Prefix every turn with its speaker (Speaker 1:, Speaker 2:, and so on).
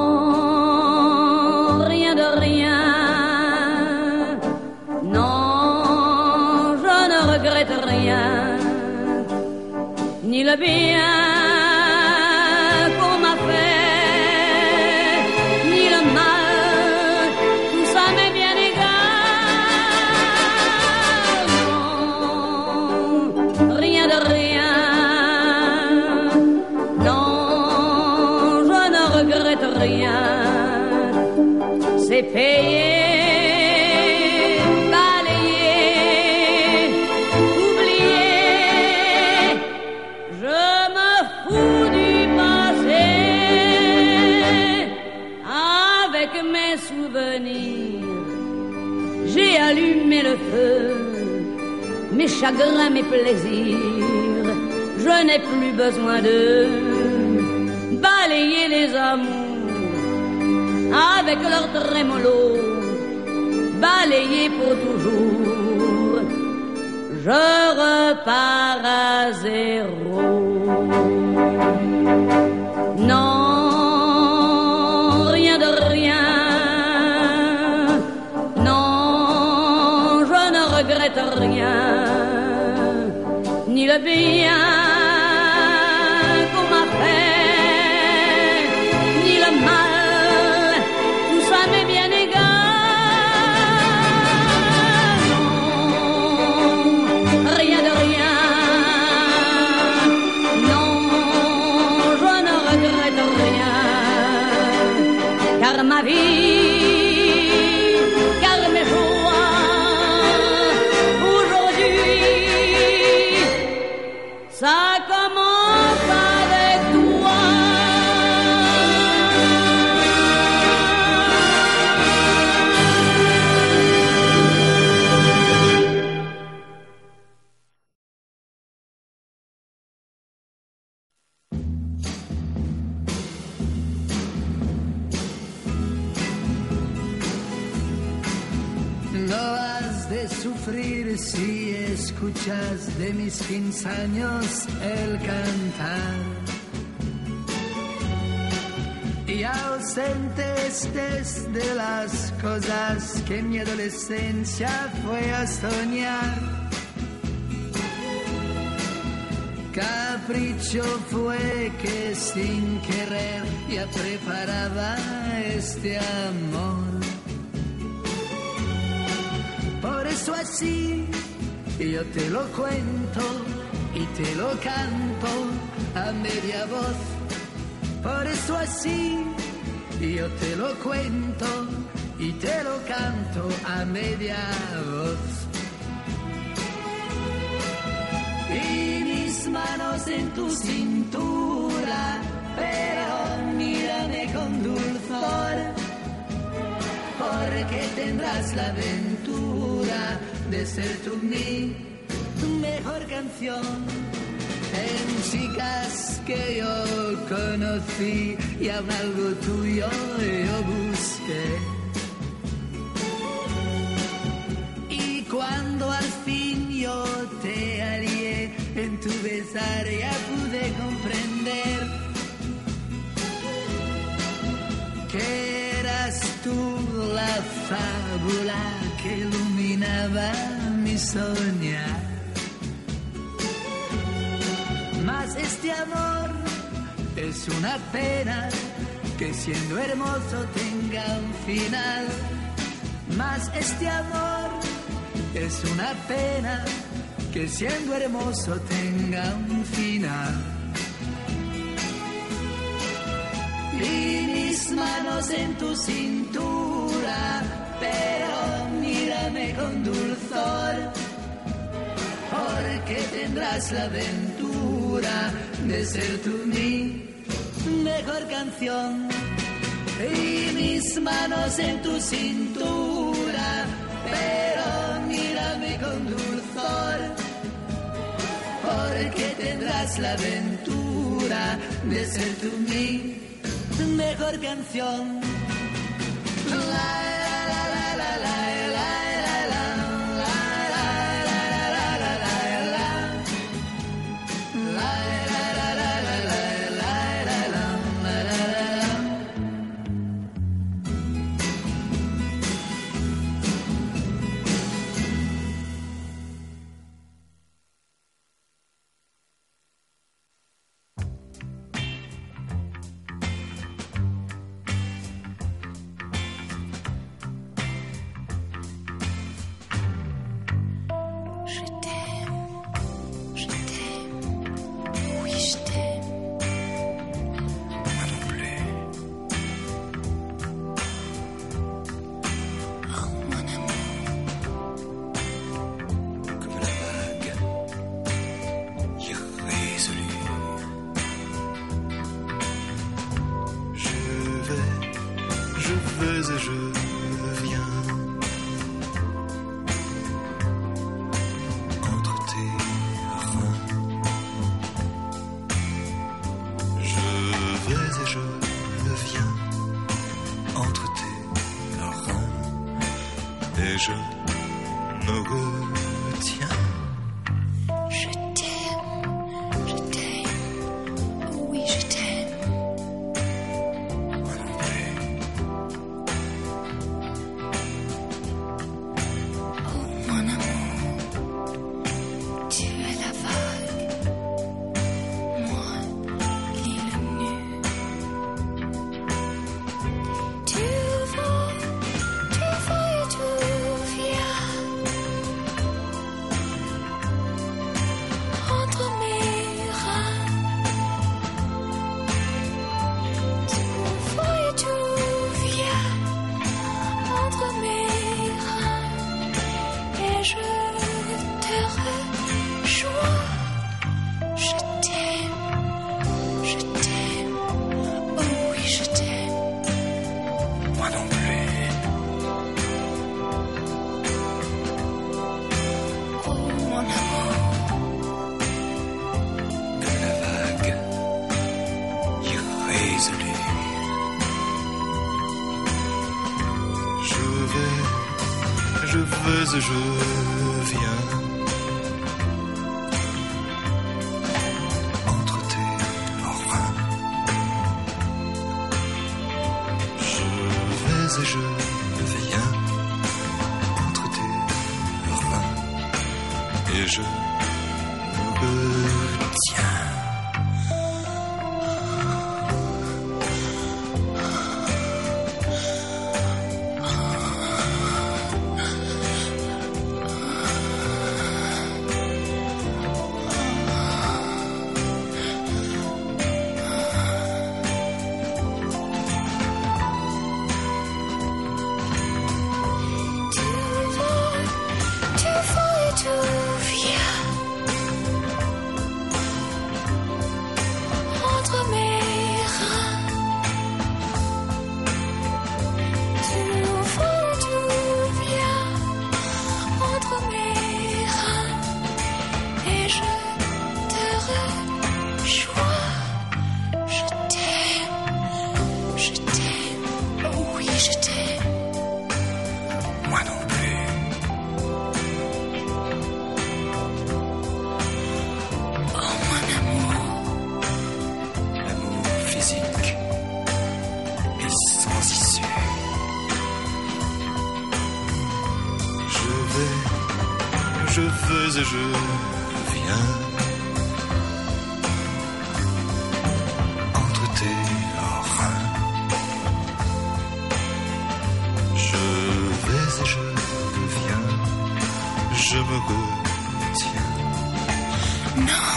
Speaker 1: Non, rien de rien. Non, je ne regrette rien. Ni le bien qu'on m'a fait, ni le mal, tout ça m'est bien égal. Non, rien de rien. Non, je ne regrette rien. C'est payé. J'ai allumé le feu, mes chagrins, mes plaisirs. Je n'ai plus besoin de balayer les amours avec leur trémolo, balayer pour toujours. Je repars à zéro. Non. Rien, ni le bien qu'on m'a fait, ni le mal, tout ça m'est bien égal. Non, rien de rien. Non, je ne regrette rien, car ma vie, ça commence avec toi.
Speaker 2: No has de sufrir si escuchas de mis 15 años el cantar. Y ausente estés de las cosas que en mi adolescencia fue a soñar. Capricho fue que sin querer ya preparaba este amor. Por eso así yo te lo cuento y te lo canto a media voz. Por eso así yo te lo cuento y te lo canto a media voz. Y mis manos en tu cintura, pero mírame con dulzor, porque tendrás la aventura de ser tú mi mejor canción. En chicas que yo conocí y aún algo tuyo yo busqué. Y cuando al fin yo te hallé en tu besar ya pude comprender que eras tú la fábula que iluminaba mi soñar. Mas este amor es una pena que siendo hermoso tenga un final. Mas este amor es una pena que siendo hermoso tenga un final. Y mis manos en tu cintura, pero mírame con dulzor, porque tendrás la aventura de ser tú mi mejor canción. Y mis manos en tu cintura, pero mírame con dulzor, porque tendrás la aventura de ser tú mi mejor canción. La, la, la, la, la, la.
Speaker 3: et je me retiens.
Speaker 4: Je t'aime, oh oui je t'aime.
Speaker 3: Moi non plus.
Speaker 4: Oh mon amour, tu es la vague, moi l'île nue. Tu vas et tu viens entre mes reins. Tu vas et tu viens entre mes reins. Et je te rejoins. Je t'aime, oh oui je t'aime.
Speaker 3: Moi non plus.
Speaker 4: Oh mon amour,
Speaker 3: Comme la vague irrésolue. Je vais et je viens entre tes reins. Je vais et je viens entre tes reins. Et je me retiens.
Speaker 4: tu vas et tu viens entre mes reins. Tu vas et tu viens entre mes reins. Et je te rejoins. Je t'aime, oh oui je t'aime.
Speaker 3: Moi non plus.
Speaker 4: Oh mon amour,
Speaker 3: L'amour physique est sans issue. Je vais et je viens entre tes reins. Je vais et je viens, je me retiens.
Speaker 4: non.